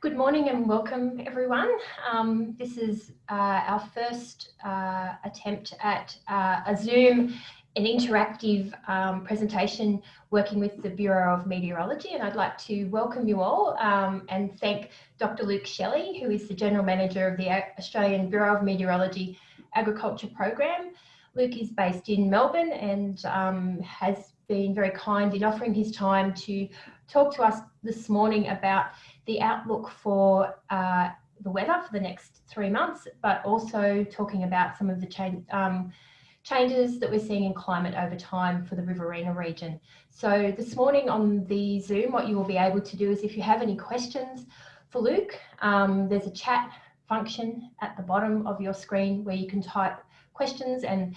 Good morning and welcome everyone. This is our first attempt at a Zoom, an interactive presentation working with the Bureau of Meteorology, and I'd like to welcome you all and thank Dr. Luke Shelley, who is the General Manager of the Australian Bureau of Meteorology Agriculture Program. Luke is based in Melbourne and has been very kind in offering his time to talk to us this morning about the outlook for the weather for the next 3 months, but also talking about some of the changes that we're seeing in climate over time for the Riverina region. So this morning on the Zoom, what you will be able to do is if you have any questions for Luke, there's a chat function at the bottom of your screen where you can type questions, and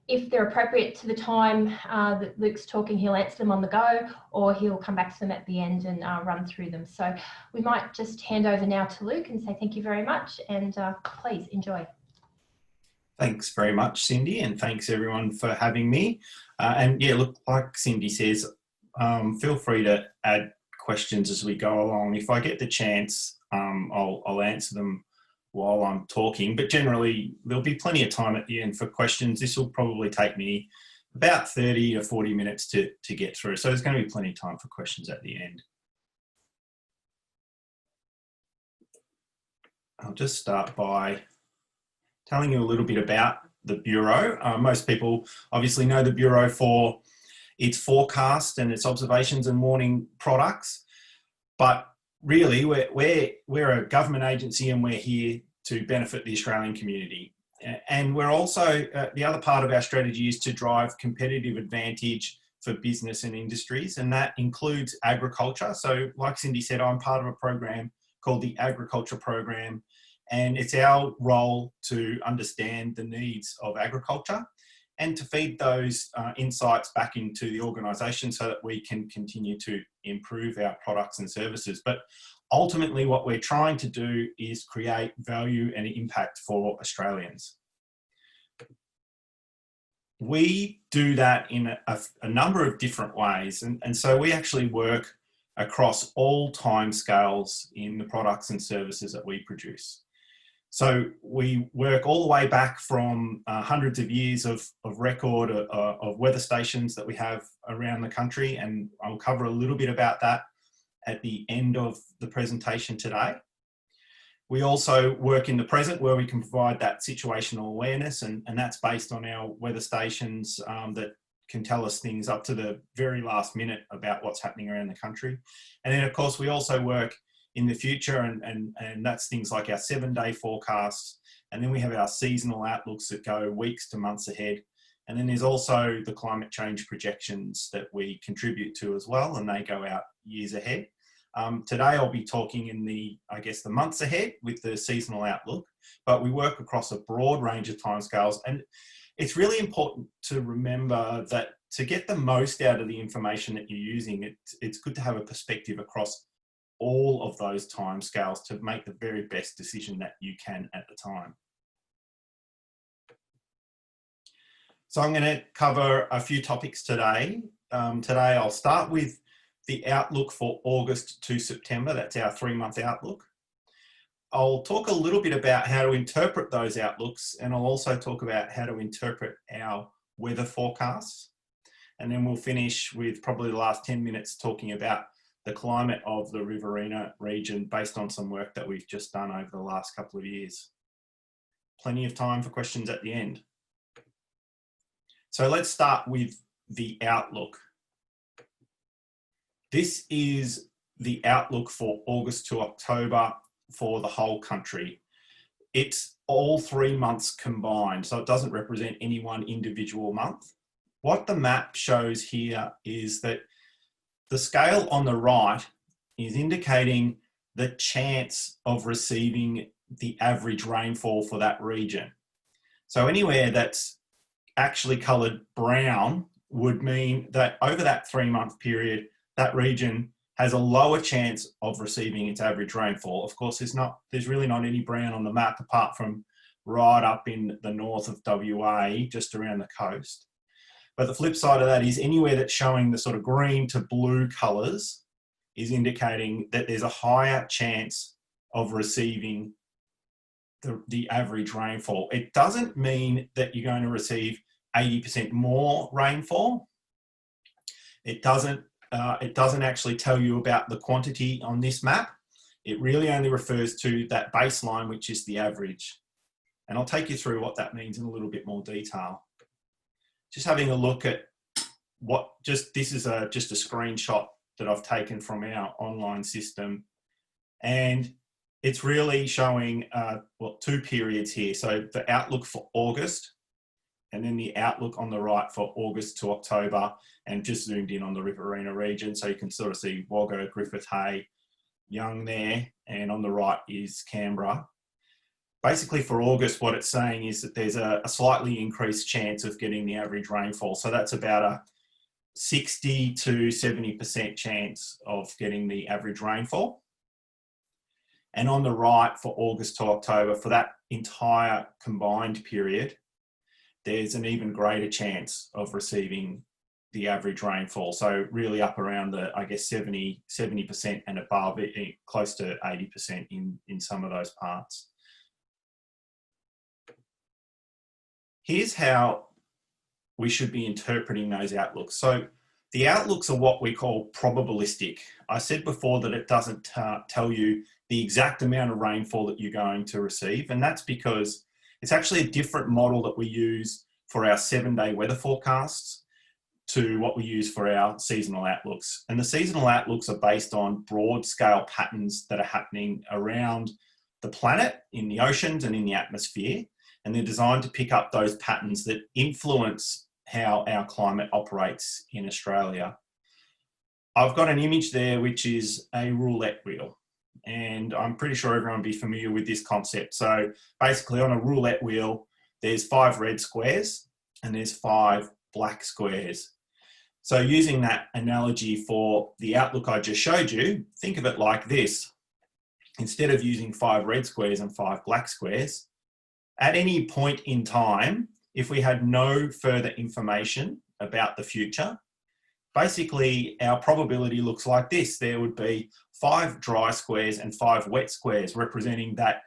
if they're appropriate to the time that Luke's talking, he'll answer them on the go, or he'll come back to them at the end and run through them. So we might just hand over now to Luke and say thank you very much, and please enjoy. Thanks very much, Cindy, and thanks everyone for having me. And yeah, look, like Cindy says, feel free to add questions as we go along. If I get the chance, I'll answer them while I'm talking, but generally there'll be plenty of time at the end for questions. This will probably take me about 30 to 40 minutes to get through, so there's going to be plenty of time for questions at the end. I'll just start by telling you a little bit about the Bureau. Most people obviously know the Bureau for its forecast and its observations and warning products, but really we're a government agency and we're here to benefit the Australian community. And we're also, the other part of our strategy is to drive competitive advantage for business and industries, and that includes agriculture. So like Cindy said, I'm part of a program called the Agriculture Program, and it's our role to understand the needs of agriculture and to feed those insights back into the organisation so that we can continue to improve our products and services. But ultimately what we're trying to do is create value and impact for Australians. We do that in a number of different ways, and so we actually work across all timescales in the products and services that we produce. So we work all the way back from hundreds of years of record of weather stations that we have around the country, and I'll cover a little bit about that at the end of the presentation today. We also work in the present where we can provide that situational awareness, and that's based on our weather stations that can tell us things up to the very last minute about what's happening around the country. And then of course we also work in the future, and that's things like our 7-day forecasts, and then we have our seasonal outlooks that go weeks to months ahead, and then there's also the climate change projections that we contribute to as well, and they go out years ahead. Today I'll be talking in the months ahead with the seasonal outlook, but we work across a broad range of timescales, and it's really important to remember that to get the most out of the information that you're using, it's good to have a perspective across all of those timescales to make the very best decision that you can at the time. So I'm going to cover a few topics today. Today I'll start with the outlook for August to September. That's our 3-month outlook. I'll talk a little bit about how to interpret those outlooks, and I'll also talk about how to interpret our weather forecasts. And then we'll finish with probably the last 10 minutes talking about the climate of the Riverina region based on some work that we've just done over the last couple of years. Plenty of time for questions at the end. So let's start with the outlook. This is the outlook for August to October for the whole country. It's all 3 months combined, so it doesn't represent any one individual month. What the map shows here is that the scale on the right is indicating the chance of receiving the average rainfall for that region. So anywhere that's actually coloured brown would mean that over that 3-month period, that region has a lower chance of receiving its average rainfall. Of course, there's really not any brown on the map apart from right up in the north of WA, just around the coast. But the flip side of that is anywhere that's showing the sort of green to blue colours is indicating that there's a higher chance of receiving the average rainfall. It doesn't mean that you're going to receive 80% more rainfall. It doesn't actually tell you about the quantity on this map. It really only refers to that baseline, which is the average. And I'll take you through what that means in a little bit more detail. Just having a look at this is just a screenshot that I've taken from our online system. And it's really showing, two periods here. So the outlook for August, and then the outlook on the right for August to October, and just zoomed in on the Riverina region. So you can sort of see Wagga, Griffith, Hay, Young there, and on the right is Canberra. Basically for August, what it's saying is that there's a slightly increased chance of getting the average rainfall. So that's about a 60 to 70% chance of getting the average rainfall. And on the right for August to October, for that entire combined period, there's an even greater chance of receiving the average rainfall. So really up around the, I guess, 70% and above, close to 80% in some of those parts. Here's how we should be interpreting those outlooks. So the outlooks are what we call probabilistic. I said before that it doesn't tell you the exact amount of rainfall that you're going to receive, and that's because it's actually a different model that we use for our 7-day weather forecasts to what we use for our seasonal outlooks. And the seasonal outlooks are based on broad scale patterns that are happening around the planet, in the oceans and in the atmosphere. And they're designed to pick up those patterns that influence how our climate operates in Australia. I've got an image there, which is a roulette wheel. And I'm pretty sure everyone will be familiar with this concept. So basically on a roulette wheel, there's 5 red squares and there's 5 black squares. So using that analogy for the outlook I just showed you, think of it like this. Instead of using 5 red squares and 5 black squares, at any point in time, if we had no further information about the future, basically our probability looks like this. There would be 5 dry squares and 5 wet squares, representing that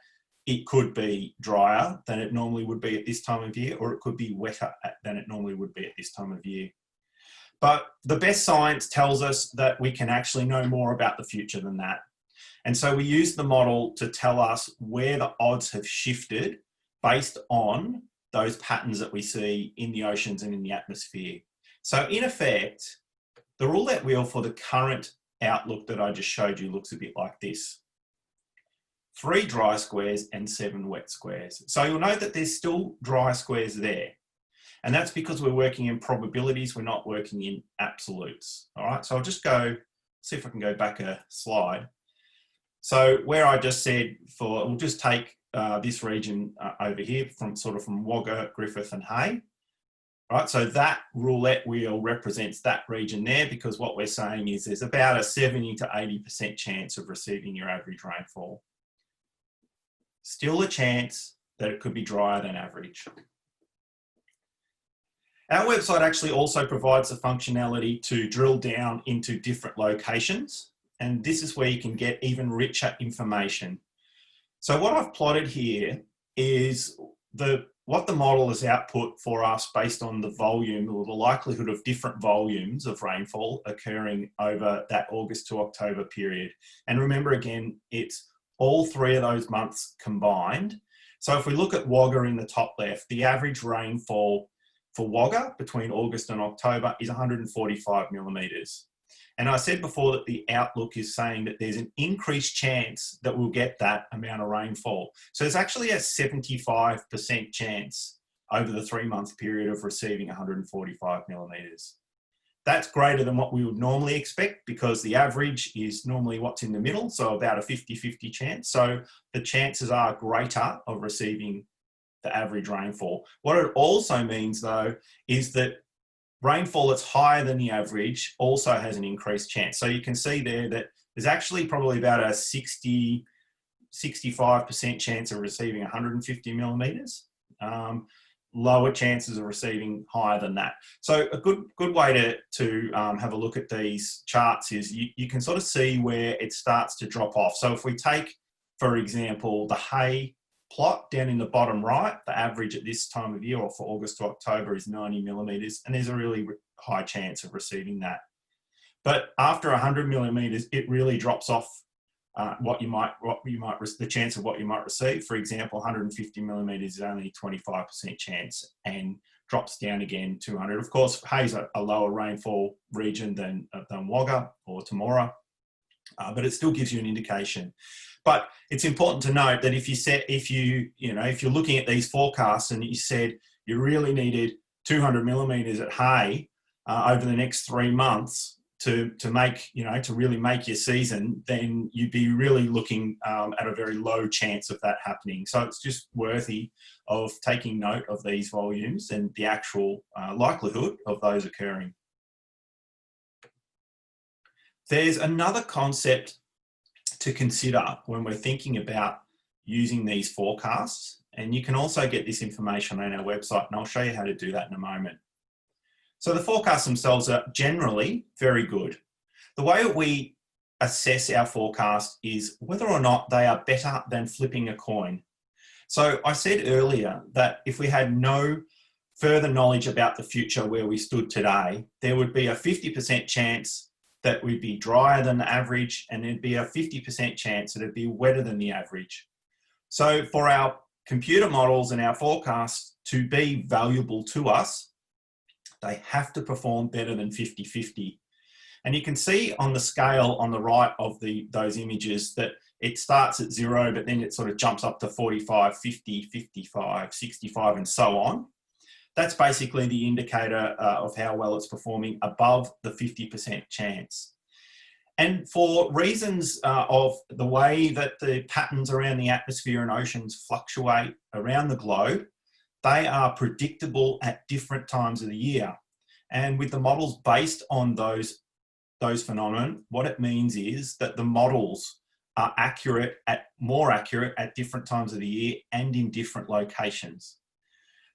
it could be drier than it normally would be at this time of year, or it could be wetter than it normally would be at this time of year. But the best science tells us that we can actually know more about the future than that. And so we use the model to tell us where the odds have shifted based on those patterns that we see in the oceans and in the atmosphere. So in effect, the roulette wheel for the current outlook that I just showed you looks a bit like this. 3 dry squares and 7 wet squares. So you'll note that there's still dry squares there. And that's because we're working in probabilities, we're not working in absolutes. All right, so I'll just see if I can go back a slide. So where I just said we'll just take this region over here from Wagga, Griffith and Hay. Right, so that roulette wheel represents that region there, because what we're saying is there's about a 70 to 80% chance of receiving your average rainfall. Still a chance that it could be drier than average. Our website actually also provides the functionality to drill down into different locations, and this is where you can get even richer information. So what I've plotted here is what the model has output for us based on the volume, or the likelihood of different volumes of rainfall occurring over that August to October period. And remember again, it's all 3 of those months combined. So if we look at Wagga in the top left, the average rainfall for Wagga between August and October is 145 millimetres. And I said before that the outlook is saying that there's an increased chance that we'll get that amount of rainfall. So there's actually a 75% chance over the 3-month period of receiving 145 millimetres. That's greater than what we would normally expect, because the average is normally what's in the middle, so about a 50-50 chance. So the chances are greater of receiving the average rainfall. What it also means though is that rainfall that's higher than the average also has an increased chance. So you can see there that there's actually probably about a 65% chance of receiving 150 millimetres. Lower chances of receiving higher than that. So a good way to have a look at these charts is you can sort of see where it starts to drop off. So if we take for example, the hay plot down in the bottom right, the average at this time of year, or for August to October, is 90 millimetres, and there's a really high chance of receiving that. But after 100 millimetres, it really drops off the chance of what you might receive. For example, 150 millimetres is only 25% chance, and drops down again to 100. Of course, hay's a lower rainfall region than Wagga or Temora, but it still gives you an indication. But it's important to note that if you're looking at these forecasts and you said you really needed 200 millimetres at hay over the next 3 months to really make your season, then you'd be really looking at a very low chance of that happening. So it's just worthy of taking note of these volumes and the actual likelihood of those occurring. There's another concept to consider when we're thinking about using these forecasts, and you can also get this information on our website, and I'll show you how to do that in a moment. So the forecasts themselves are generally very good. The way we assess our forecast is whether or not they are better than flipping a coin. So I said earlier that if we had no further knowledge about the future where we stood today, there would be a 50% chance that we'd be drier than the average, and there'd be a 50% chance that it'd be wetter than the average. So for our computer models and our forecasts to be valuable to us, they have to perform better than 50-50. And you can see on the scale on the right of those images that it starts at 0, but then it sort of jumps up to 45, 50, 55, 65, and so on. That's basically the indicator of how well it's performing above the 50% chance. And for reasons of the way that the patterns around the atmosphere and oceans fluctuate around the globe, they are predictable at different times of the year. And with the models based on those phenomena, what it means is that the models are more accurate at different times of the year and in different locations.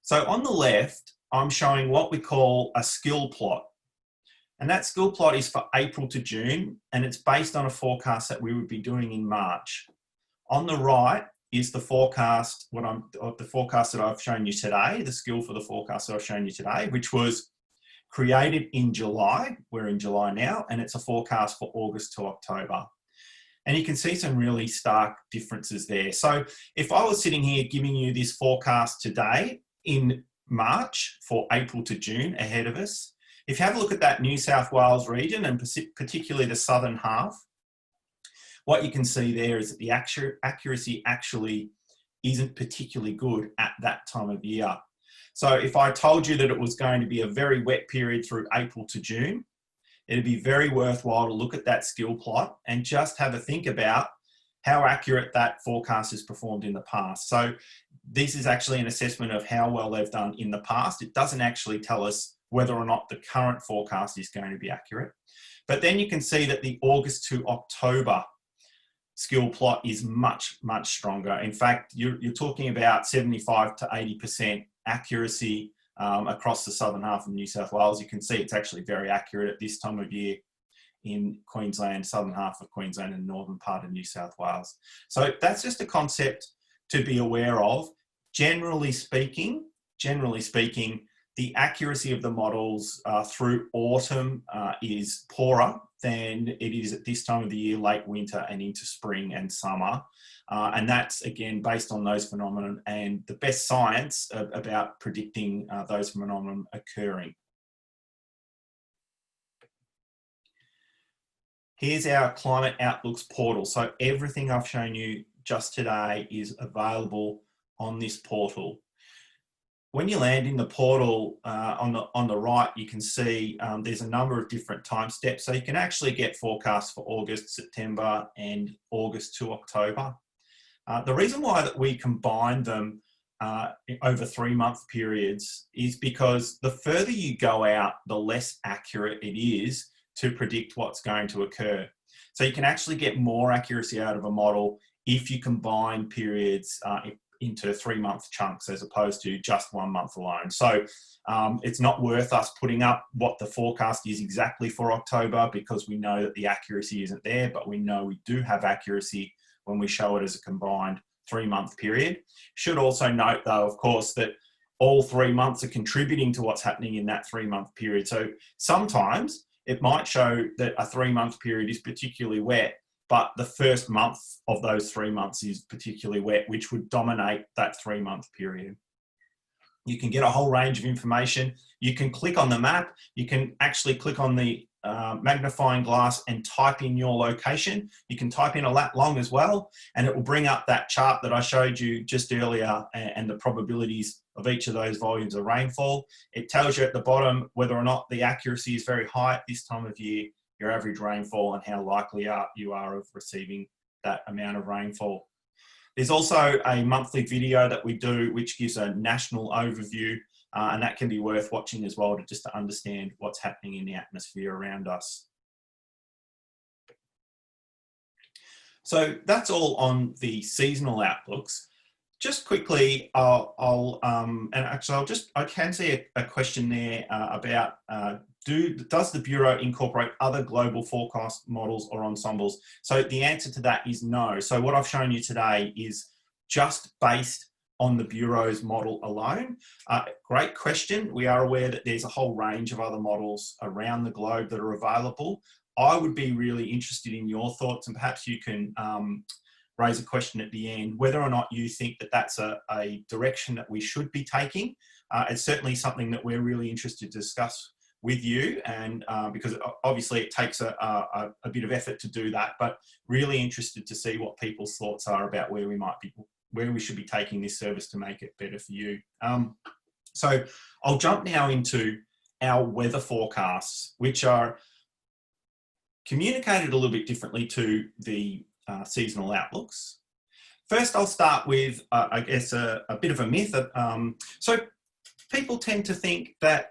So on the left, I'm showing what we call a skill plot. And that skill plot is for April to June, and it's based on a forecast that we would be doing in March. On the right is the forecast, the forecast that I've shown you today, the skill for the forecast that I've shown you today, which was created in July. We're in July now, and it's a forecast for August to October. And you can see some really stark differences there. So if I was sitting here giving you this forecast today in March for April to June ahead of us, if you have a look at that New South Wales region, and particularly the southern half, what you can see there is that the accuracy actually isn't particularly good at that time of year. So if I told you that it was going to be a very wet period through April to June, it'd be very worthwhile to look at that skill plot and just have a think about how accurate that forecast has performed in the past. So this is actually an assessment of how well they've done in the past. It doesn't actually tell us whether or not the current forecast is going to be accurate. But then you can see that the August to October skill plot is much, much stronger. In fact, you're talking about 75 to 80% accuracy across the southern half of New South Wales. You can see it's actually very accurate at this time of year in Queensland, southern half of Queensland and northern part of New South Wales. So that's just a concept to be aware of. Generally speaking, the accuracy of the models through autumn is poorer than it is at this time of the year, late winter and into spring and summer. And that's, again, based on those phenomena and the best science about predicting those phenomena occurring. Here's our Climate Outlooks portal. So everything I've shown you just today is available on this portal. When you land in the portal on the right, you can see there's a number of different time steps. So you can actually get forecasts for August, September, and August to October. The reason why that we combine them over 3-month periods is because the further you go out, the less accurate it is to predict what's going to occur. So you can actually get more accuracy out of a model if you combine periods into 3-month chunks as opposed to just 1 month alone. So it's not worth us putting up what the forecast is exactly for October because we know that the accuracy isn't there, but we know we do have accuracy when we show it as a combined 3-month period. Should also note though, of course, that all 3 months are contributing to what's happening in that 3-month period. So sometimes it might show that a 3-month period is particularly wet, but the first month of those 3 months is particularly wet, which would dominate that 3-month period. You can get a whole range of information. You can click on the map. You can actually click on the magnifying glass and type in your location. You can type in a lat long as well, and it will bring up that chart that I showed you just earlier and the probabilities of each of those volumes of rainfall. It tells you at the bottom whether or not the accuracy is very high at this time of year, your average rainfall, and how likely you are of receiving that amount of rainfall. There's also a monthly video that we do which gives a national overview, and that can be worth watching as well just to understand what's happening in the atmosphere around us. So that's all on the seasonal outlooks. Just quickly, I can see a question there about does the Bureau incorporate other global forecast models or ensembles? So the answer to that is no. So what I've shown you today is just based on the Bureau's model alone. Great question. We are aware that there's a whole range of other models around the globe that are available. I would be really interested in your thoughts, and perhaps you can raise a question at the end, whether or not you think that that's a direction that we should be taking. It's certainly something that we're really interested to discuss with you, and because obviously it takes a bit of effort to do that, but really interested to see what people's thoughts are about where we should be taking this service to make it better for you. So I'll jump now into our weather forecasts, which are communicated a little bit differently to the seasonal outlooks. First, I'll start with, I guess, a bit of a myth. So people tend to think that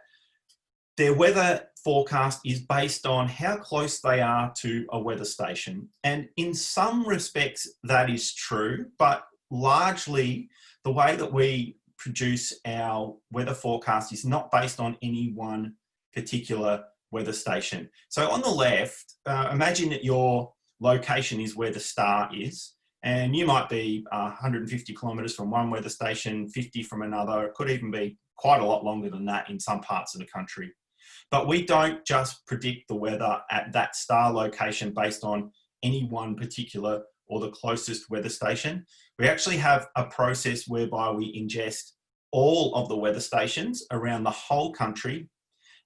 their weather forecast is based on how close they are to a weather station. And in some respects, that is true, but largely the way that we produce our weather forecast is not based on any one particular weather station. So on the left, imagine that your location is where the star is, and you might be 150 kilometres from one weather station, 50 from another. It could even be quite a lot longer than that in some parts of the country. But we don't just predict the weather at that star location based on any one particular or the closest weather station. We actually have a process whereby we ingest all of the weather stations around the whole country,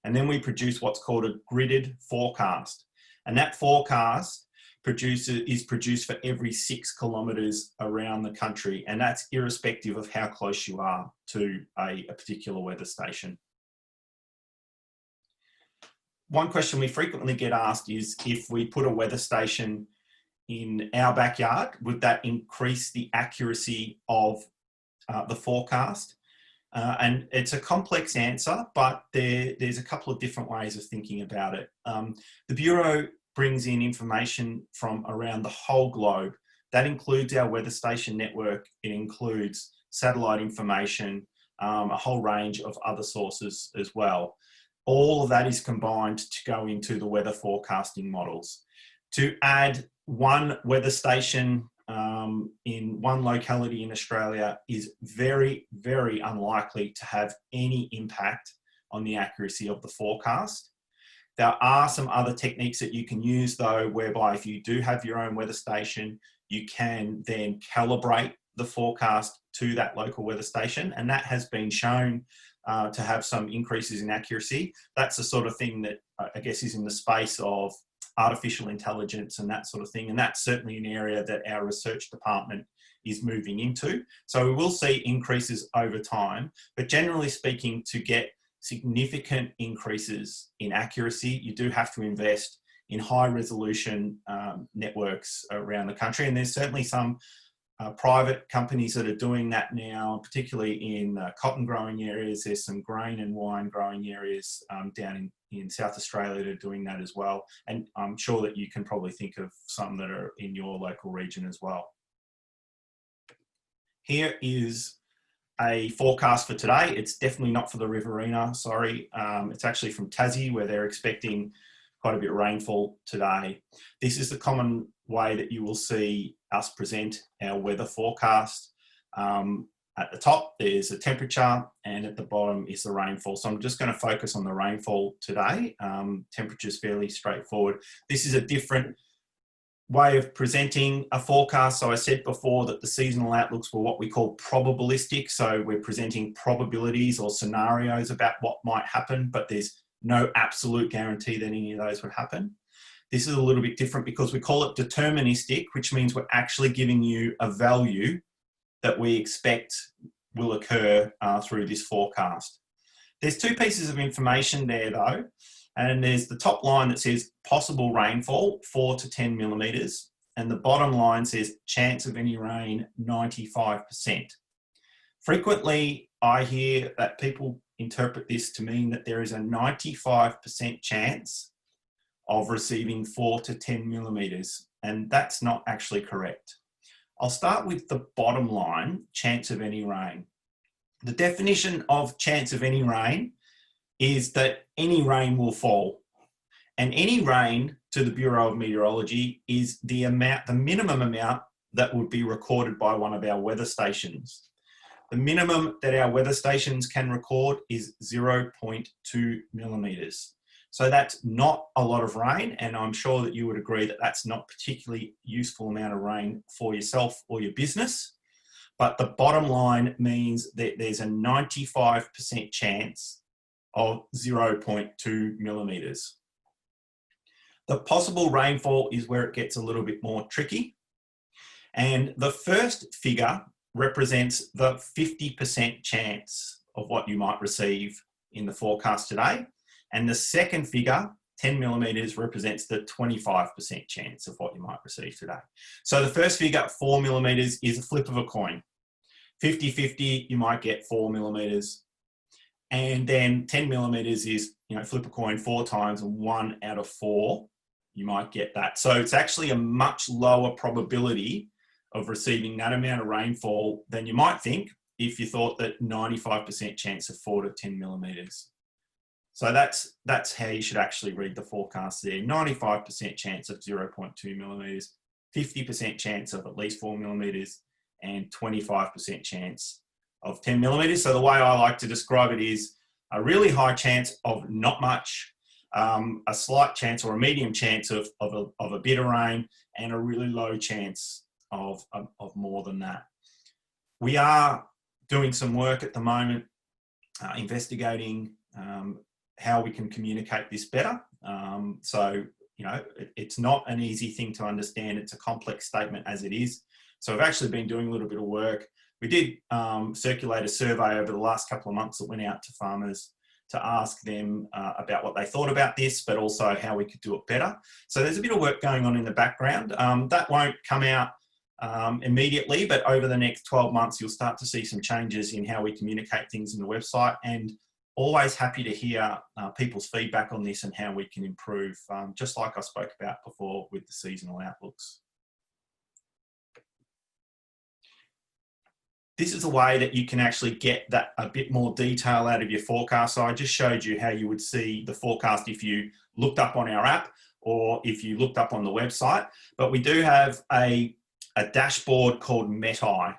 and then we produce what's called a gridded forecast. And that forecast is produced for every 6 kilometres around the country, and that's irrespective of how close you are to a particular weather station. One question we frequently get asked is, if we put a weather station in our backyard, would that increase the accuracy of the forecast? And it's a complex answer, but there's a couple of different ways of thinking about it. The Bureau brings in information from around the whole globe. That includes our weather station network. It includes satellite information, a whole range of other sources as well. All of that is combined to go into the weather forecasting models. To add one weather station in one locality in Australia is very, very unlikely to have any impact on the accuracy of the forecast. There are some other techniques that you can use though, whereby if you do have your own weather station, you can then calibrate the forecast to that local weather station, and that has been shown to have some increases in accuracy. That's the sort of thing that I guess is in the space of artificial intelligence and that sort of thing, and that's certainly an area that our research department is moving into. So we will see increases over time, but generally speaking, to get significant increases in accuracy, you do have to invest in high resolution networks around the country, and there's certainly some private companies that are doing that now, particularly in cotton growing areas. There's some grain and wine growing areas down in South Australia that are doing that as well. And I'm sure that you can probably think of some that are in your local region as well. Here is a forecast for today. It's definitely not for the Riverina, sorry. It's actually from Tassie, where they're expecting quite a bit of rainfall today. This is the common way that you will see us present our weather forecast. At the top, there's a temperature, and at the bottom is the rainfall. So I'm just going to focus on the rainfall today. Temperature is fairly straightforward. This is a different way of presenting a forecast. So I said before that the seasonal outlooks were what we call probabilistic. So we're presenting probabilities or scenarios about what might happen, but there's no absolute guarantee that any of those would happen. This is a little bit different because we call it deterministic, which means we're actually giving you a value that we expect will occur through this forecast. There's two pieces of information there though, and there's the top line that says possible rainfall, 4 to 10 millimetres, and the bottom line says chance of any rain, 95%. Frequently, I hear that people interpret this to mean that there is a 95% chance of receiving 4 to 10 millimetres, and that's not actually correct. I'll start with the bottom line, chance of any rain. The definition of chance of any rain is that any rain will fall. And any rain to the Bureau of Meteorology is the minimum amount that would be recorded by one of our weather stations. The minimum that our weather stations can record is 0.2 millimetres. So that's not a lot of rain, and I'm sure that you would agree that that's not particularly useful amount of rain for yourself or your business. But the bottom line means that there's a 95% chance of 0.2 millimetres. The possible rainfall is where it gets a little bit more tricky. And the first figure represents the 50% chance of what you might receive in the forecast today. And the second figure, 10 millimetres, represents the 25% chance of what you might receive today. So the first figure, 4 millimetres, is a flip of a coin. 50-50, you might get 4 millimetres. And then 10 millimetres is, flip a coin 4 times, and 1 out of 4, you might get that. So it's actually a much lower probability of receiving that amount of rainfall than you might think if you thought that 95% chance of 4 to 10 millimetres. So that's how you should actually read the forecast there. 95% chance of 0.2 millimetres, 50% chance of at least 4 millimetres, and 25% chance of 10 millimetres. So the way I like to describe it is a really high chance of not much, a slight chance or a medium chance of a bit of rain, and a really low chance of more than that. We are doing some work at the moment, investigating how we can communicate this better. It's not an easy thing to understand. It's a complex statement as it is. So I've actually been doing a little bit of work. We did circulate a survey over the last couple of months that went out to farmers to ask them about what they thought about this, but also how we could do it better. So there's a bit of work going on in the background. That won't come out immediately, but over the next 12 months, you'll start to see some changes in how we communicate things in the website, and always happy to hear people's feedback on this and how we can improve, just like I spoke about before with the seasonal outlooks. This is a way that you can actually get that a bit more detail out of your forecast. So I just showed you how you would see the forecast if you looked up on our app or if you looked up on the website. But we do have a dashboard called MetEye,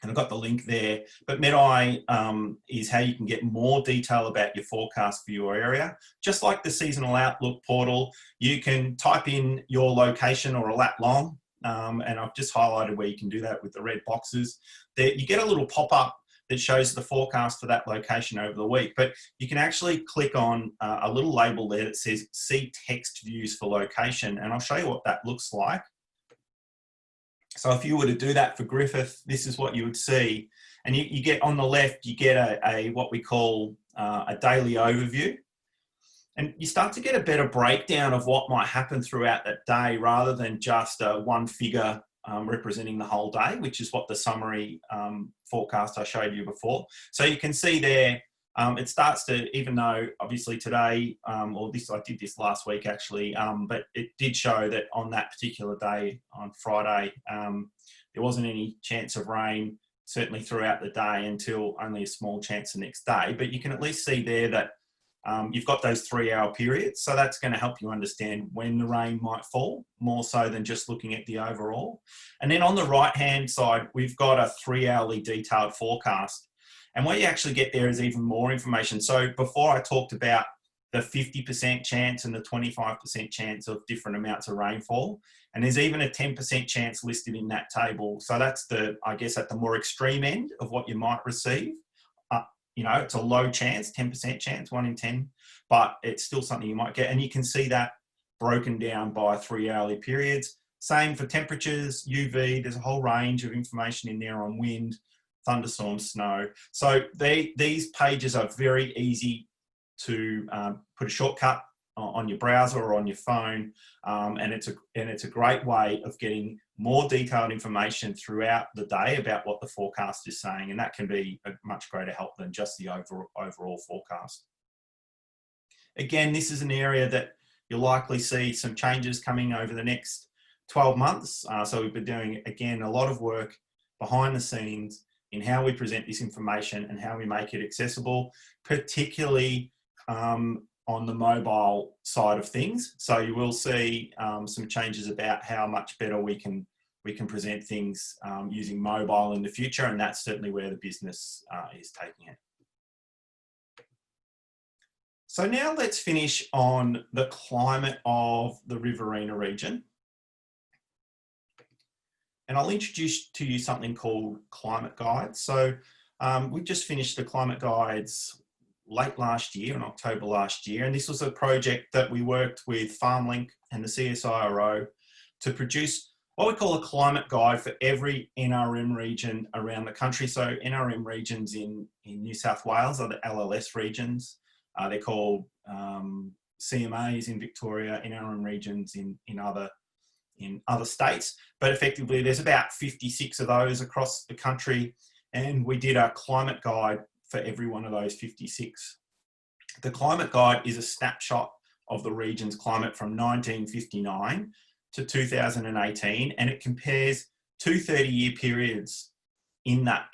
and I've got the link there. But MetEye is how you can get more detail about your forecast for your area. Just like the seasonal outlook portal, you can type in your location or a lat long. And I've just highlighted where you can do that with the red boxes. There, you get a little pop-up that shows the forecast for that location over the week, but you can actually click on a little label there that says see text views for location, and I'll show you what that looks like. So if you were to do that for Griffith, this is what you would see. And you get on the left, you get a what we call a daily overview. And you start to get a better breakdown of what might happen throughout that day rather than just one figure representing the whole day, which is what the summary forecast I showed you before. So you can see there, it starts to, even though obviously today, I did this last week actually, but it did show that on that particular day, on Friday, there wasn't any chance of rain, certainly throughout the day, until only a small chance the next day. But you can at least see there that you've got those 3-hour periods. So that's going to help you understand when the rain might fall, more so than just looking at the overall. And then on the right-hand side, we've got a 3-hourly detailed forecast. And what you actually get there is even more information. So before I talked about the 50% chance and the 25% chance of different amounts of rainfall. And there's even a 10% chance listed in that table. So that's I guess, at the more extreme end of what you might receive. It's a low chance, 10% chance, 1 in 10, but it's still something you might get. And you can see that broken down by 3-hourly periods. Same for temperatures, UV, there's a whole range of information in there on wind, thunderstorms, snow. So these pages are very easy to put a shortcut on your browser or on your phone, and it's a great way of getting more detailed information throughout the day about what the forecast is saying, and that can be a much greater help than just the overall forecast. Again, this is an area that you'll likely see some changes coming over the next 12 months. So we've been doing, again, a lot of work behind the scenes in how we present this information and how we make it accessible, particularly on the mobile side of things. So you will see some changes about how much better we can present things using mobile in the future, and that's certainly where the business is taking it. So now let's finish on the climate of the Riverina region. And I'll introduce to you something called climate guides. So we just finished the climate guides late last year, in October last year, and this was a project that we worked with FarmLink and the CSIRO to produce what we call a climate guide for every NRM region around the country. So NRM regions in New South Wales are the LLS regions. They're called CMAs in Victoria, NRM regions in other states, but effectively there's about 56 of those across the country, and we did a climate guide for every one of those 56. The climate guide is a snapshot of the region's climate from 1959 to 2018, and it compares two 30-year periods in that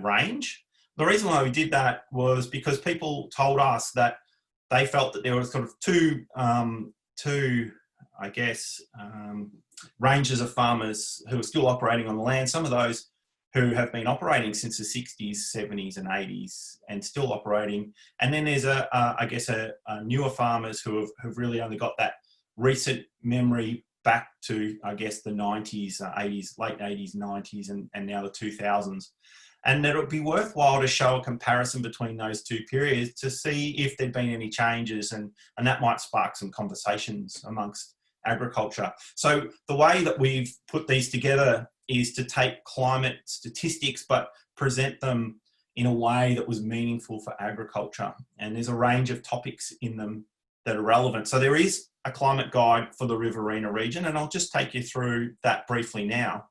range. The reason why we did that was because people told us that they felt that there was sort of two ranges of farmers who are still operating on the land. Some of those who have been operating since the 60s, 70s and 80s and still operating. And then there's a newer farmers who have really only got that recent memory back to, I guess, the 90s, 80s, late 80s, 90s, and now the 2000s. And that it would be worthwhile to show a comparison between those two periods to see if there'd been any changes, and that might spark some conversations amongst agriculture. So the way that we've put these together is to take climate statistics but present them in a way that was meaningful for agriculture. And there's a range of topics in them that are relevant. So there is a climate guide for the Riverina region, and I'll just take you through that briefly now.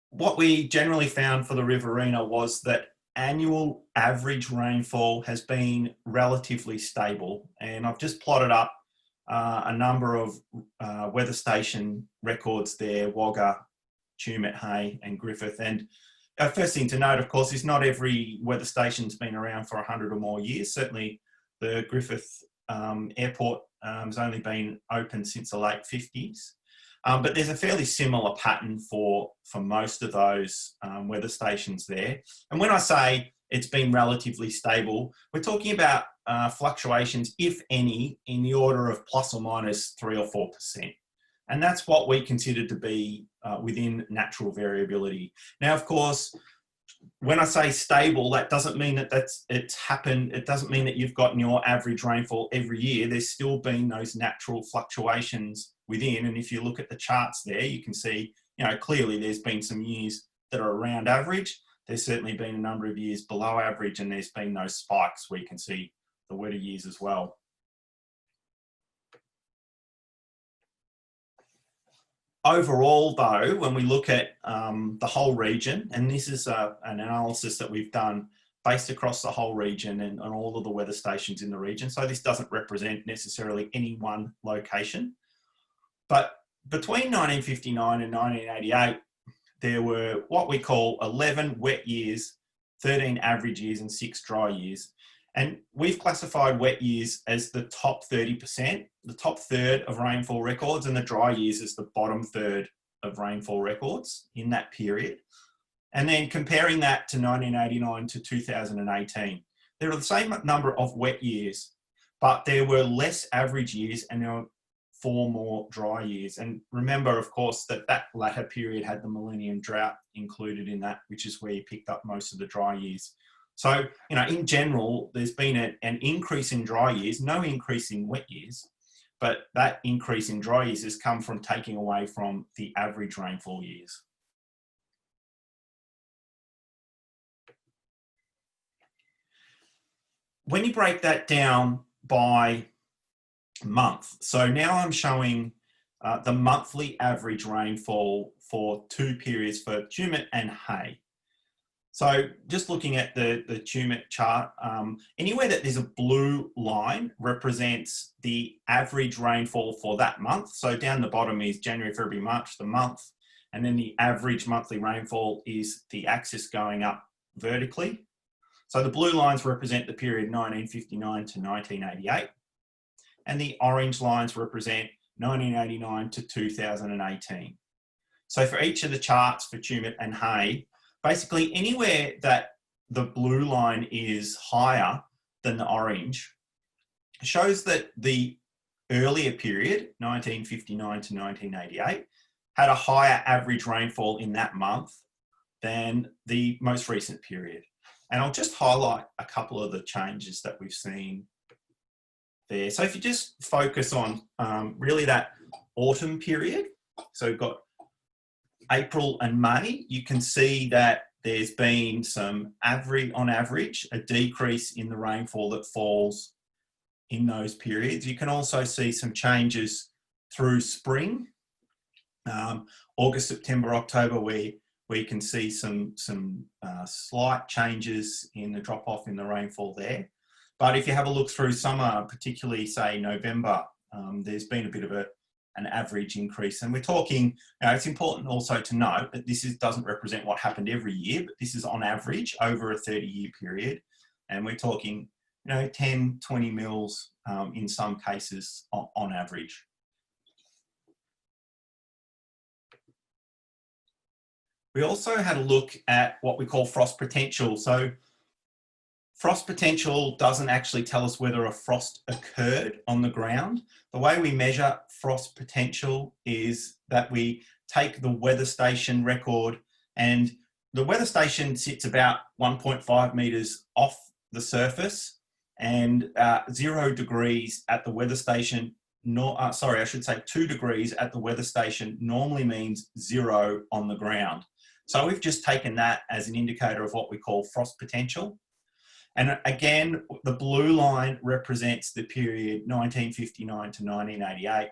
What we generally found for the Riverina was that annual average rainfall has been relatively stable, and I've just plotted up a number of weather station records there: Wagga, Tumut, Hay and Griffith. And first thing to note, of course, is not every weather station's been around for 100 or more years. Certainly the Griffith airport has only been open since the late 50s. But there's a fairly similar pattern for most of those weather stations there. And when I say it's been relatively stable, we're talking about fluctuations, if any, in the order of plus or minus 3 or 4%. And that's what we consider to be within natural variability. Now, of course, when I say stable, that doesn't mean that it's happened. It doesn't mean that you've gotten your average rainfall every year. There's still been those natural fluctuations within. And if you look at the charts there, you can see, clearly there's been some years that are around average. There's certainly been a number of years below average, and there's been those spikes where you can see the wetter years as well. Overall, though, when we look at the whole region, and this is an analysis that we've done based across the whole region and all of the weather stations in the region, so this doesn't represent necessarily any one location, but between 1959 and 1988, there were what we call 11 wet years 13 average years and 6 dry years. And we've classified wet years as the top 30%, the top third of rainfall records, and the dry years as the bottom third of rainfall records in that period. And then comparing that to 1989 to 2018, there are the same number of wet years, but there were less average years and there were 4 more dry years. And remember, of course, that that latter period had the millennium drought included in that, which is where you picked up most of the dry years. So, you know, in general, there's been an increase in dry years, no increase in wet years, but that increase in dry years has come from taking away from the average rainfall years. When you break that down by month, so now I'm showing the monthly average rainfall for 2 periods for tumut and hay. So just looking at the tumut chart, anywhere that there's a blue line represents the average rainfall for that month. So down the bottom is January, February, March, the month. And then the average monthly rainfall is the axis going up vertically. So the blue lines represent the period 1959 to 1988. And the orange lines represent 1989 to 2018. So for each of the charts for tumut and hay, basically anywhere that the blue line is higher than the orange shows that the earlier period, 1959 to 1988, had a higher average rainfall in that month than the most recent period. And I'll just highlight a couple of the changes that we've seen there. So if you just focus on really that autumn period, so we've got April and May, you can see that there's been some on average, a decrease in the rainfall that falls in those periods. You can also see some changes through spring, August, September, October, where you can see some slight changes in the drop off in the rainfall there. But if you have a look through summer, particularly say November, there's been a bit of an average increase. And we're talking, it's important also to note that this doesn't represent what happened every year, but this is on average over a 30-year period. And we're talking, 10, 20 mils in some cases on average. We also had a look at what we call frost potential. So frost potential doesn't actually tell us whether a frost occurred on the ground. The way we measure frost potential is that we take the weather station record, and the weather station sits about 1.5 metres off the surface, and 0 degrees at the weather station, 2 degrees at the weather station normally means 0 on the ground. So we've just taken that as an indicator of what we call frost potential. And again, the blue line represents the period 1959 to 1988,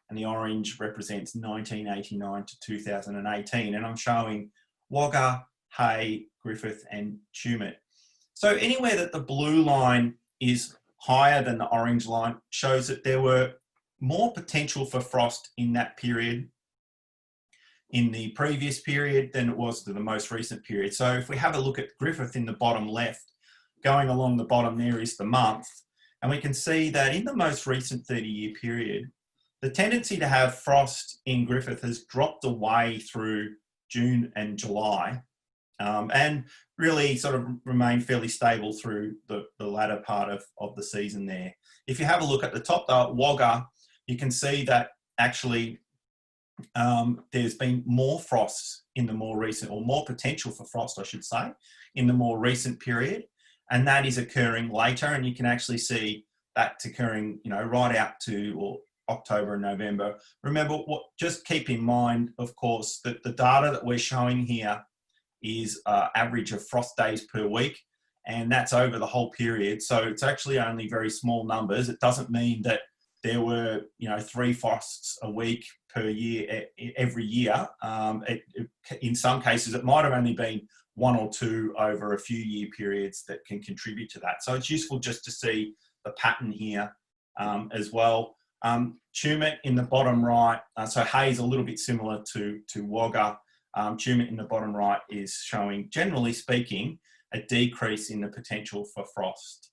and the orange represents 1989 to 2018. And I'm showing Wagga, Hay, Griffith, and Tumut. So anywhere that the blue line is higher than the orange line shows that there were more potential for frost in that period in the previous period than it was to the most recent period. So if we have a look at Griffith in the bottom left, going along the bottom there is the month, and we can see that in the most recent 30-year period, the tendency to have frost in Griffith has dropped away through June and July, and really sort of remained fairly stable through the latter part of the season there. If you have a look at the top though, Wagga, you can see that actually there's been more frosts in the more recent, or more potential for frost, I should say, in the more recent period. And that is occurring later, and you can actually see that occurring, right out to October and November. Remember, just keep in mind, of course, that the data that we're showing here is average of frost days per week, and that's over the whole period. So it's actually only very small numbers. It doesn't mean that there were, 3 frosts a week per year, every year. In some cases, it might have only been 1 or 2 over a few year periods that can contribute to that. So it's useful just to see the pattern here as well. Tumut in the bottom right, so hay is a little bit similar to Wagga. Tumut in the bottom right is showing, generally speaking, a decrease in the potential for frost.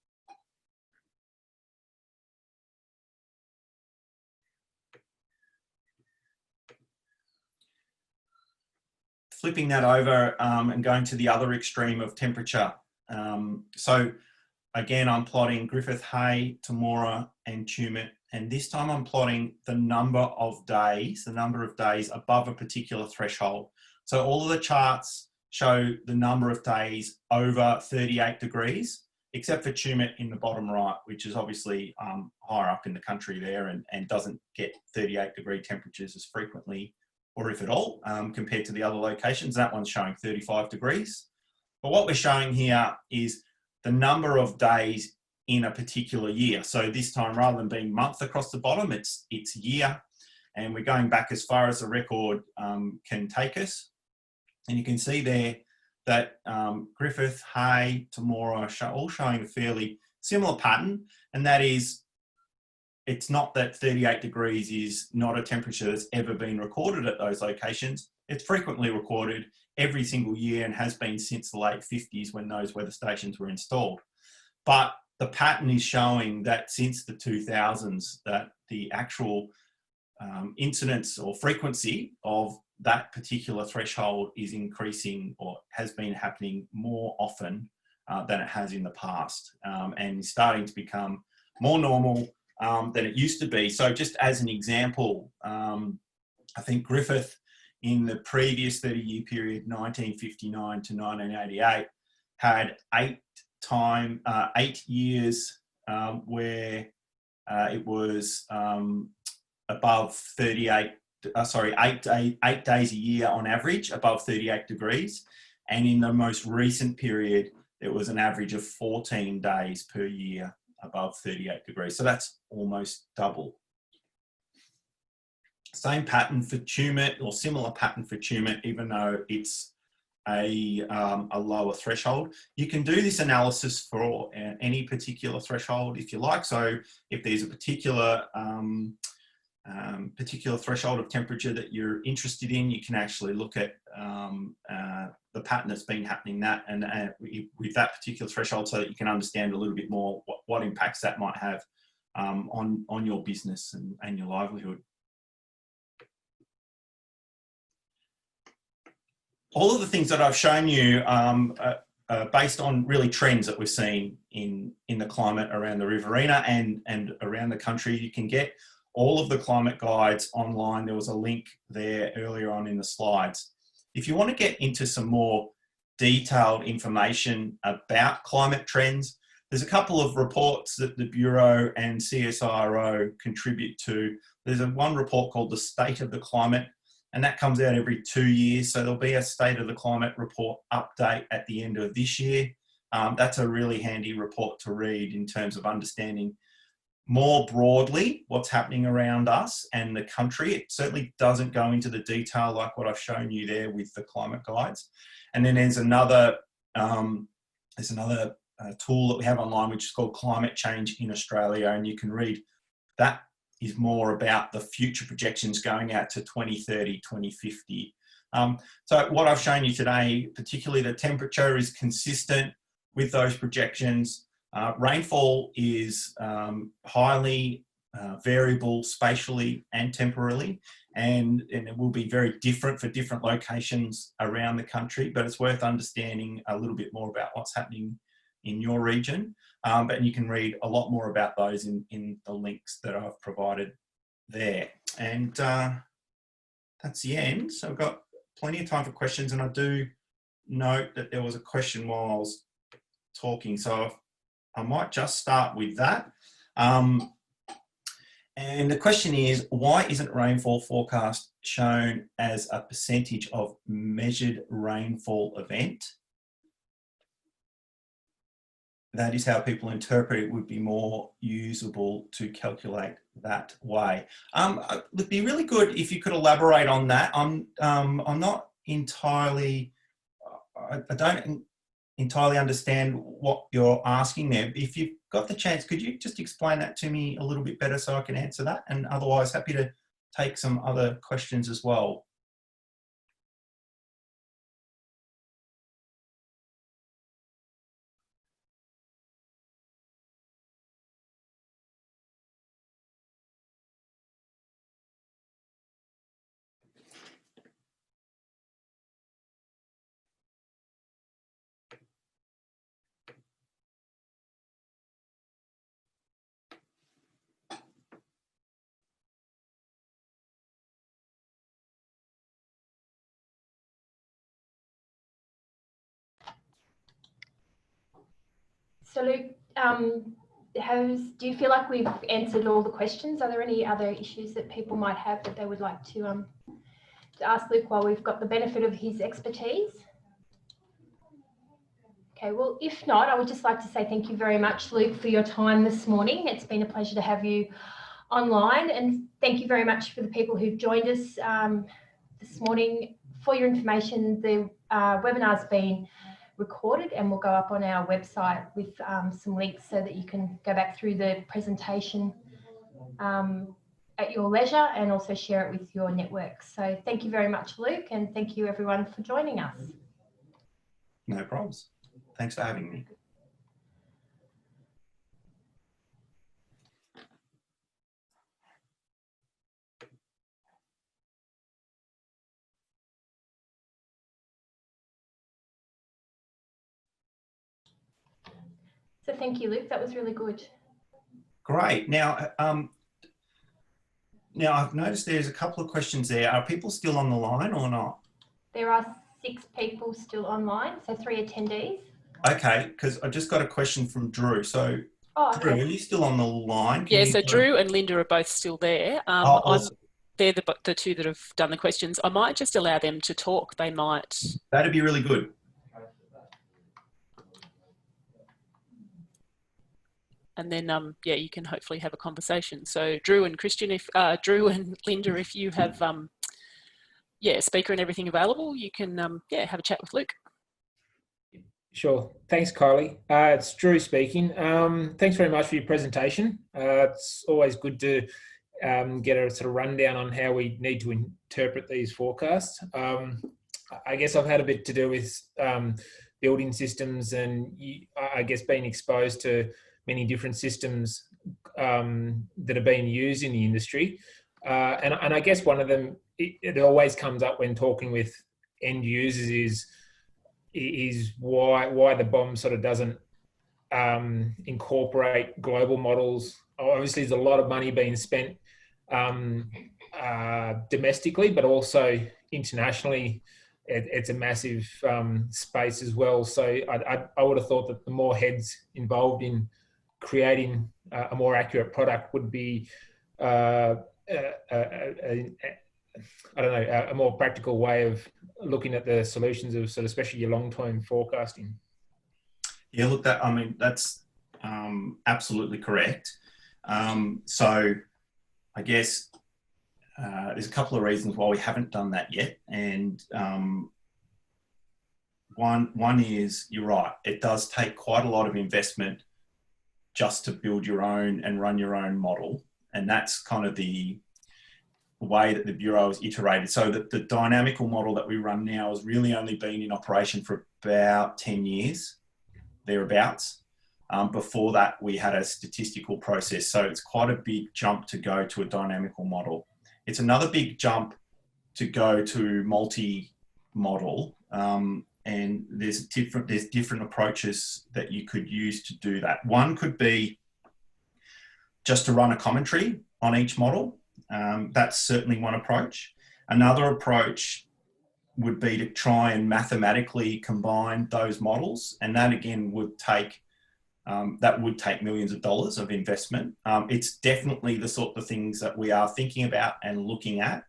Flipping that over and going to the other extreme of temperature. So again, I'm plotting Griffith Hay, Temora and Tumut, and this time I'm plotting the number of days above a particular threshold. So all of the charts show the number of days over 38 degrees, except for Tumut in the bottom right, which is obviously higher up in the country there and doesn't get 38-degree temperatures as frequently, or if at all, compared to the other locations. That one's showing 35 degrees. But what we're showing here is the number of days in a particular year. So this time, rather than being month across the bottom, it's year. And we're going back as far as the record can take us. And you can see there that Griffith, Hay, Temora all showing a fairly similar pattern. And that is, it's not that 38 degrees is not a temperature that's ever been recorded at those locations. It's frequently recorded every single year and has been since the late 50s when those weather stations were installed. But the pattern is showing that since the 2000s, that the actual incidence or frequency of that particular threshold is increasing, or has been happening more often than it has in the past, and starting to become more normal than it used to be. So just as an example, I think Griffith in the previous 30-year period, 1959 to 1988, had 8 years where it was above 38, 8 days a year on average, above 38 degrees. And in the most recent period, it was an average of 14 days per year above 38 degrees. So that's almost double. Same pattern for Tumut, or similar pattern for Tumut, even though it's a lower threshold. You can do this analysis for any particular threshold if you like. So if there's a particular threshold of temperature that you're interested in, you can actually look at the pattern that's been happening with that particular threshold, so that you can understand a little bit more what impacts that might have on your business and your livelihood. All of the things that I've shown you are based on really trends that we're seeing in the climate around the Riverina and around the country. You can get all of the climate guides online. There was a link there earlier on in the slides. If you want to get into some more detailed information about climate trends, there's a couple of reports that the Bureau and CSIRO contribute to. There's one report called The State of the Climate, and that comes out every 2 years. So there'll be a State of the Climate report update at the end of this year. That's a really handy report to read in terms of understanding more broadly what's happening around us and the country. It certainly doesn't go into the detail like what I've shown you there with the climate guides. And then there's another tool that we have online, which is called Climate Change in Australia, and you can read that. Is more about the future projections going out to 2030, 2050. So what I've shown you today, particularly the temperature, is consistent with those projections. Rainfall is highly variable spatially and temporally, and it will be very different for different locations around the country, but it's worth understanding a little bit more about what's happening in your region. But you can read a lot more about those in the links that I've provided there. And that's the end. So I've got plenty of time for questions, and I do note that there was a question while I was talking, so I might just start with that. And the question is, why isn't rainfall forecast shown as a percentage of measured rainfall event? That is how people interpret it, would be more usable to calculate that way. It'd be really good if you could elaborate on that. I'm not entirely, I don't entirely understand what you're asking there. If you've got the chance, could you just explain that to me a little bit better so I can answer that? And otherwise, happy to take some other questions as well. So Luke, do you feel like we've answered all the questions? Are there any other issues that people might have that they would like to ask Luke while we've got the benefit of his expertise? Okay, well, if not, I would just like to say thank you very much, Luke, for your time this morning. It's been a pleasure to have you online, and thank you very much for the people who've joined us this morning. For your information, the webinar's been recorded and will go up on our website with some links so that you can go back through the presentation at your leisure and also share it with your network. So thank you very much, Luke, and thank you everyone for joining us. No problems. Thanks for having me. So thank you, Luke. That was really good. Great. Now, I've noticed there's a couple of questions there. Are people still on the line or not? There are 6 people still online, so 3 attendees. Okay, because I just got a question from Drew. So, okay. Drew, are you still on the line? Yeah, so Drew and Linda are both still there. Awesome. They're the 2 that have done the questions. I might just allow them to talk. They might. That'd be really good. And then, yeah, you can hopefully have a conversation. So Drew and Christian, Drew and Linda, if you have, yeah, speaker and everything available, you can, yeah, have a chat with Luke. Sure. Thanks, Kylie. It's Drew speaking. Thanks very much for your presentation. It's always good to get a sort of rundown on how we need to interpret these forecasts. I guess I've had a bit to do with building systems and I guess being exposed to many different systems that are being used in the industry. And I guess one of them, it always comes up when talking with end users is why the BOM sort of doesn't incorporate global models. Obviously, there's a lot of money being spent domestically, but also internationally. It's a massive space as well. So I would have thought that the more heads involved in creating a more accurate product would be I don't know, a more practical way of looking at the solutions of sort of especially your long-term forecasting. Yeah, look, I mean, that's absolutely correct. So I guess there's a couple of reasons why we haven't done that yet. And one is, you're right, it does take quite a lot of investment just to build your own and run your own model. And that's kind of the way that the Bureau has iterated. So that the dynamical model that we run now has really only been in operation for about 10 years, thereabouts. Before that, we had a statistical process. So it's quite a big jump to go to a dynamical model. It's another big jump to go to multi-model. And there's different approaches that you could use to do that. One could be just to run a commentary on each model. That's certainly one approach. Another approach would be to try and mathematically combine those models. And that again would take millions of dollars of investment. It's definitely the sort of things that we are thinking about and looking at.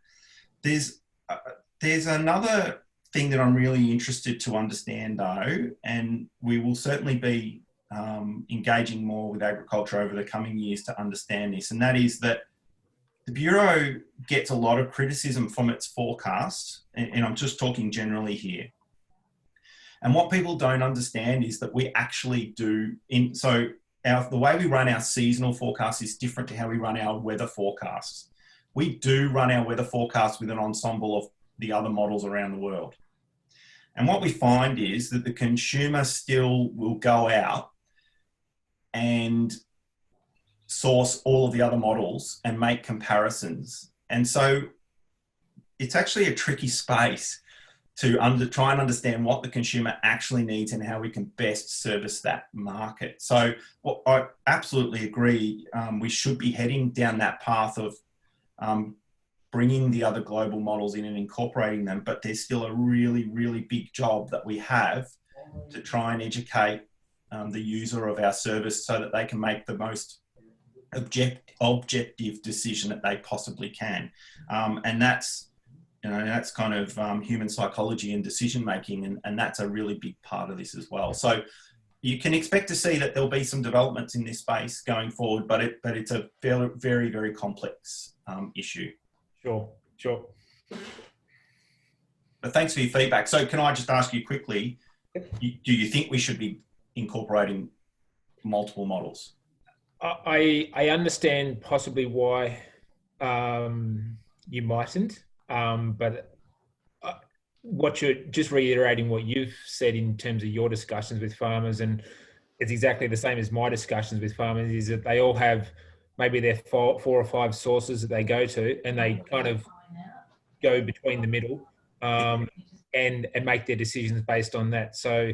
There's another thing that I'm really interested to understand though, and we will certainly be engaging more with agriculture over the coming years to understand this, and that is that the Bureau gets a lot of criticism from its forecasts, and I'm just talking generally here. And what people don't understand is that we actually do, the way we run our seasonal forecasts is different to how we run our weather forecasts. We do run our weather forecasts with an ensemble of the other models around the world. And what we find is that the consumer still will go out and source all of the other models and make comparisons. And so it's actually a tricky space to try and understand what the consumer actually needs and how we can best service that market. So I absolutely agree. We should be heading down that path of bringing the other global models in and incorporating them, but there's still a really, really big job that we have to try and educate the user of our service so that they can make the most objective decision that they possibly can. And that's, that's kind of human psychology and decision making, and that's a really big part of this as well. So you can expect to see that there'll be some developments in this space going forward, but it's a very, very complex issue. Sure. But thanks for your feedback. So can I just ask you quickly, do you think we should be incorporating multiple models? I understand possibly why you mightn't, but what you're just reiterating what you've said in terms of your discussions with farmers, and it's exactly the same as my discussions with farmers, is that they all have maybe their four or five sources that they go to, and they kind of go between the middle and make their decisions based on that. So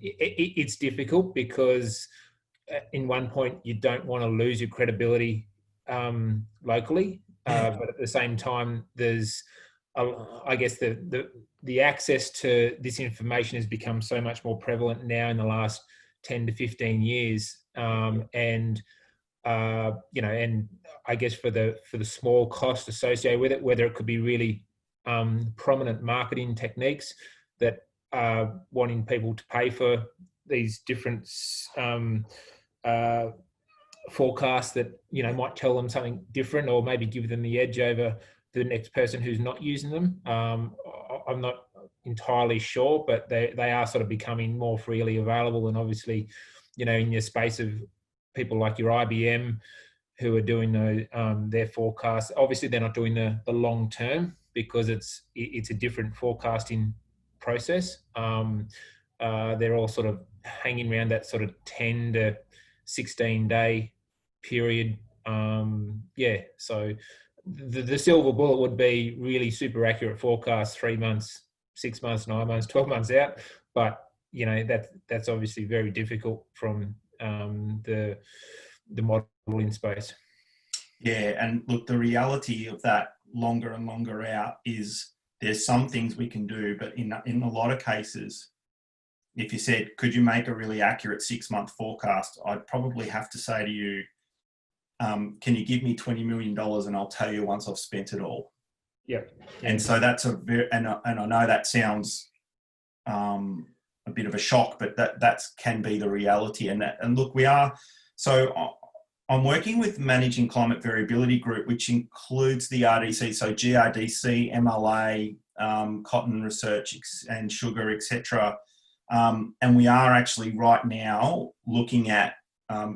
it's difficult because in one point you don't want to lose your credibility locally, but at the same time there's I guess the access to this information has become so much more prevalent now in the last 10 to 15 years, and I guess for the small cost associated with it, whether it could be really prominent marketing techniques that are wanting people to pay for these different forecasts that might tell them something different, or maybe give them the edge over the next person who's not using them. I'm not entirely sure, but they are sort of becoming more freely available. And obviously, in your space of people like your IBM who are doing their forecasts, obviously they're not doing the long term because it's a different forecasting process. They're all sort of hanging around that sort of 10 to 16 day period. So the silver bullet would be really super accurate forecasts 3 months, 6 months, 9 months, 12 months out. But that's obviously very difficult from the modelling space. Yeah, and look, the reality of that longer and longer out is there's some things we can do, but in a lot of cases, if you said, could you make a really accurate 6 month forecast, I'd probably have to say to you, can you give me $20 million and I'll tell you once I've spent it all. Yeah. And so that's and I know that sounds a bit of a shock, but that can be the reality. And look, I'm working with Managing Climate Variability Group, which includes the RDC, so GRDC, MLA, cotton research and sugar, etc. And we are actually right now looking at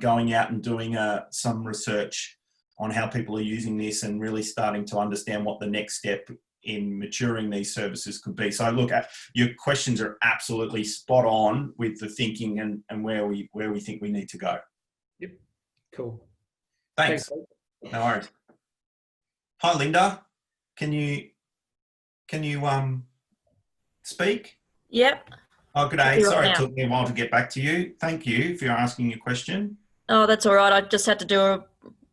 going out and doing some research on how people are using this and really starting to understand what the next step in maturing these services could be. So look, your questions are absolutely spot on with the thinking and where we think we need to go. Yep. Cool. Thanks. No worries. Hi, Linda. Can you speak? Yep. Oh, good day. Sorry it took me a while to get back to you. Thank you for asking your question. Oh, that's all right. I just had to do a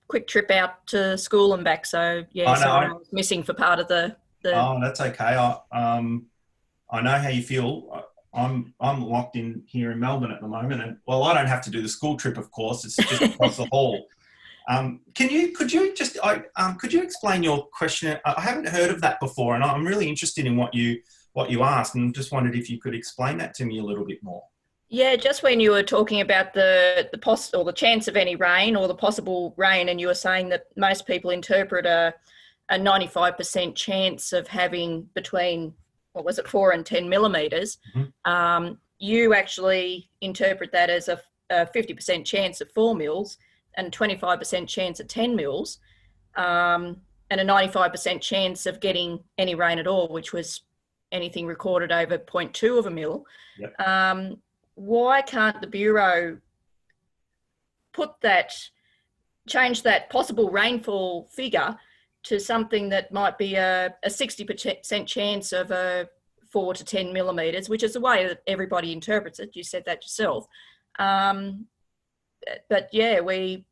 quick trip out to school and back. So, yeah, I was missing for part of the... Oh, that's okay. I know how you feel. I'm locked in here in Melbourne at the moment. And, well, I don't have to do the school trip, of course. It's just across the hall. Could you explain your question? I haven't heard of that before, and I'm really interested in what you asked, and just wondered if you could explain that to me a little bit more. Yeah, just when you were talking about the chance of any rain or the possible rain, and you were saying that most people interpret a 95% chance of having between, 4 and 10 millimetres. Mm-hmm. You actually interpret that as a 50% chance of 4 mils and 25% chance at 10 mils, and a 95% chance of getting any rain at all, which was anything recorded over 0.2 of a mil. Yep. Why can't the Bureau change that possible rainfall figure to something that might be a 60% chance of a 4 to 10 millimetres, which is the way that everybody interprets it. You said that yourself. But yeah,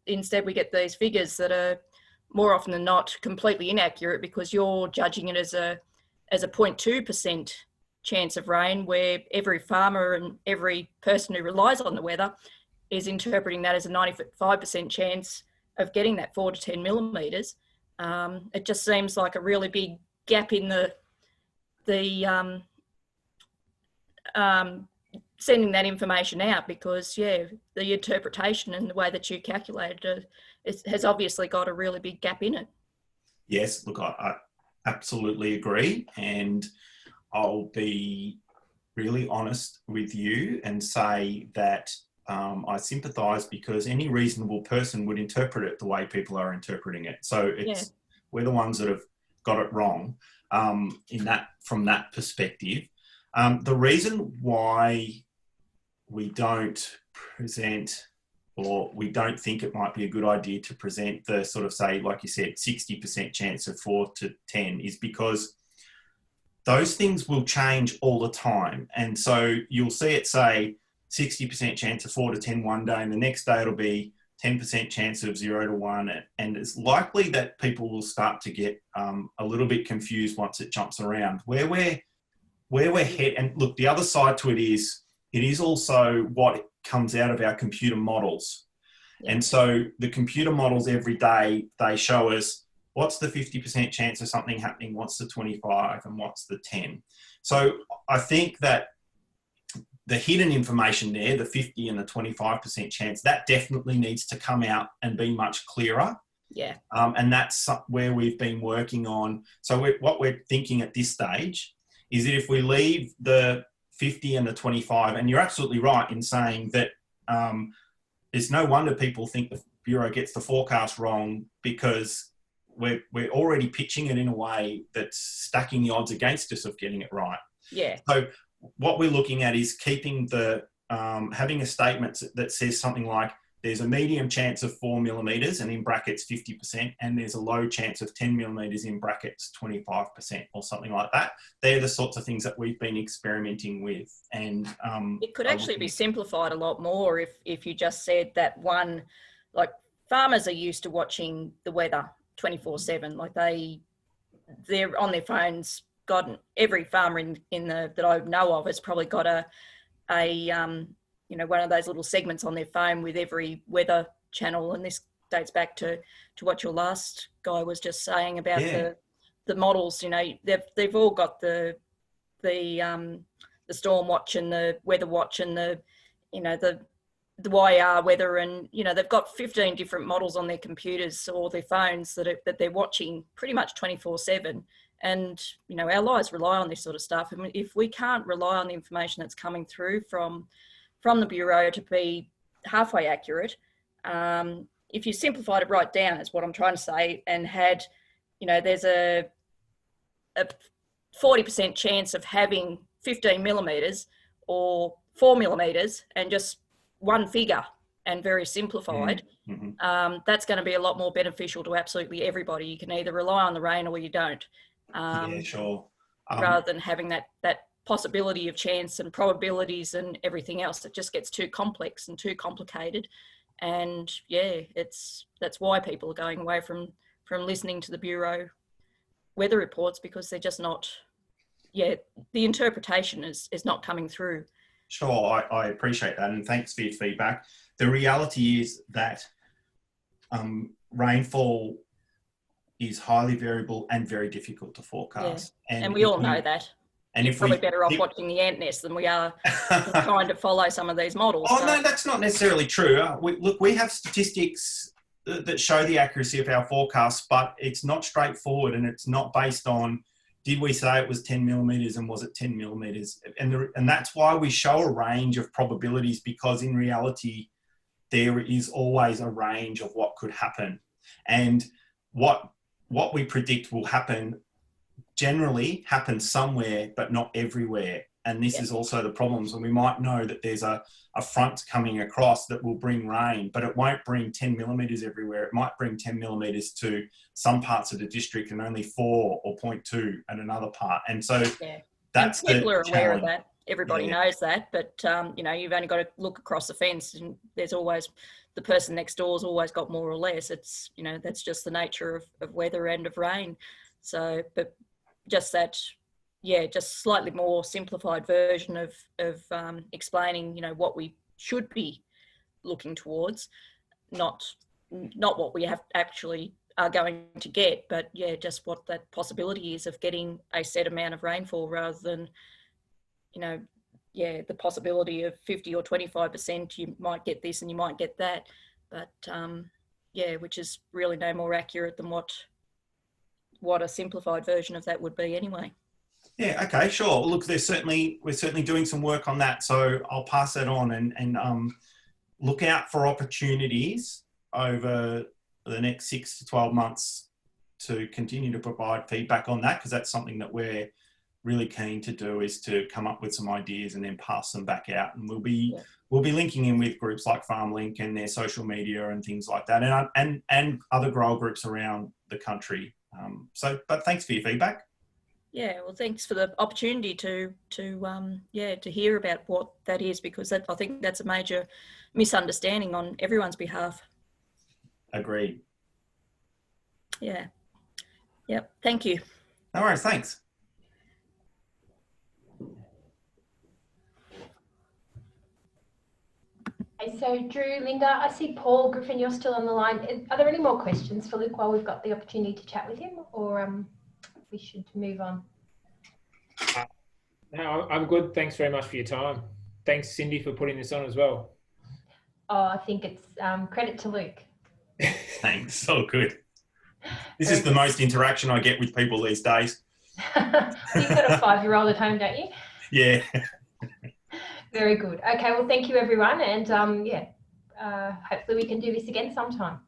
instead we get these figures that are more often than not completely inaccurate because you're judging it as a 0.2% chance of rain, where every farmer and every person who relies on the weather is interpreting that as a 95% chance of getting that 4 to 10 millimetres. It just seems like a really big gap in the sending that information out, because the interpretation and the way that you calculated it has obviously got a really big gap in it. Yes, look, I absolutely agree, and I'll be really honest with you and say that I sympathise, because any reasonable person would interpret it the way people are interpreting it. So we're the ones that have got it wrong from that perspective. The reason why we don't present, or we don't think it might be a good idea to present the sort of, say, like you said, 60% chance of 4 to 10, is because those things will change all the time. And so you'll see it say 60% chance of 4 to 10 one day, and the next day it'll be 10% chance of 0 to 1. And it's likely that people will start to get a little bit confused once it jumps around. Where we're headed, and look, the other side to it is also what comes out of our computer models. Yeah. And so the computer models every day, they show us what's the 50% chance of something happening, what's the 25, and what's the 10. So I think that the hidden information there, the 50 and the 25% chance, that definitely needs to come out and be much clearer. Yeah. And that's where we've been working on. So what we're thinking at this stage is that if we leave the 50 and the 25, and you're absolutely right in saying that there's no wonder people think the Bureau gets the forecast wrong, because we're already pitching it in a way that's stacking the odds against us of getting it right. Yeah. So what we're looking at is keeping having a statement that says something like, there's a medium chance of 4 millimetres and in brackets 50%, and there's a low chance of 10 millimetres in brackets 25%, or something like that. They're the sorts of things that we've been experimenting with. And it could actually be simplified a lot more if you just said that one, like, farmers are used to watching the weather 24/7. Like, they're on their phones. God, every farmer that I know of has probably got a one of those little segments on their phone with every weather channel. And this dates back to what your last guy was just saying about the models. They've all got the storm watch and the weather watch and the YR weather, and they've got 15 different models on their computers or their phones that they're watching pretty much 24/7. And our lives rely on this sort of stuff. And if we can't rely on the information that's coming through from the Bureau to be halfway accurate, if you simplified it right down, is what I'm trying to say, and had, there's a 40% chance of having 15 millimetres or 4 millimetres, and just one figure and very simplified, that's going to be a lot more beneficial to absolutely everybody. You can either rely on the rain or you don't. Sure. Rather than having that possibility of chance and probabilities and everything else, it just gets too complex and too complicated. And that's why people are going away from listening to the Bureau weather reports, because they're just not, the interpretation is not coming through. Sure, I appreciate that, and thanks for your feedback. The reality is that rainfall is highly variable and very difficult to forecast. Yeah. And we all know that. And you're probably better off watching the ant nest than we are trying to follow some of these models. Oh, no, that's not necessarily true. We have statistics that show the accuracy of our forecasts, but it's not straightforward, and it's not based on, did we say it was 10 millimetres and was it 10 millimetres? And that's why we show a range of probabilities, because in reality, there is always a range of what could happen. And what we predict will happen generally happens somewhere, but not everywhere. And this is also the problems. And we might know that there's a front coming across that will bring rain, but it won't bring 10 millimetres everywhere. It might bring 10 millimetres to some parts of the district and only 4 or 0.2 at another part. And so that's and people are aware of that. Everybody knows that, but you've only got to look across the fence, and there's always the person next door's always got more or less. It's that's just the nature of weather and of rain. So, but just that, yeah, just slightly more simplified version of explaining, you know, what we should be looking towards, not what we have actually are going to get, but yeah, just what that possibility is of getting a set amount of rainfall rather than, you know, yeah, the possibility of 50 or 25%, you might get this and you might get that, but yeah, which is really no more accurate than what a simplified version of that would be anyway. Yeah, okay, sure. Look, we're certainly doing some work on that, so I'll pass that on and look out for opportunities over the next 6 to 12 months to continue to provide feedback on that, because that's something that we're really keen to do, is to come up with some ideas and then pass them back out. And we'll be linking in with groups like FarmLink and their social media and things like that, and other grower groups around the country. But thanks for your feedback. Yeah, well, thanks for the opportunity to hear about what that is, because I think that's a major misunderstanding on everyone's behalf. Agreed. Yeah. Yep. Thank you. No worries. Thanks. Okay, so Drew, Linda, I see Paul Griffin, you're still on the line. Are there any more questions for Luke while we've got the opportunity to chat with him, or we should move on? No, I'm good. Thanks very much for your time. Thanks, Cindy, for putting this on as well. Oh, I think it's credit to Luke. Thanks. So good. This is the most interaction I get with people these days. You've got a 5-year-old at home, don't you? Yeah. Very good. Okay, well, thank you, everyone. And hopefully we can do this again sometime.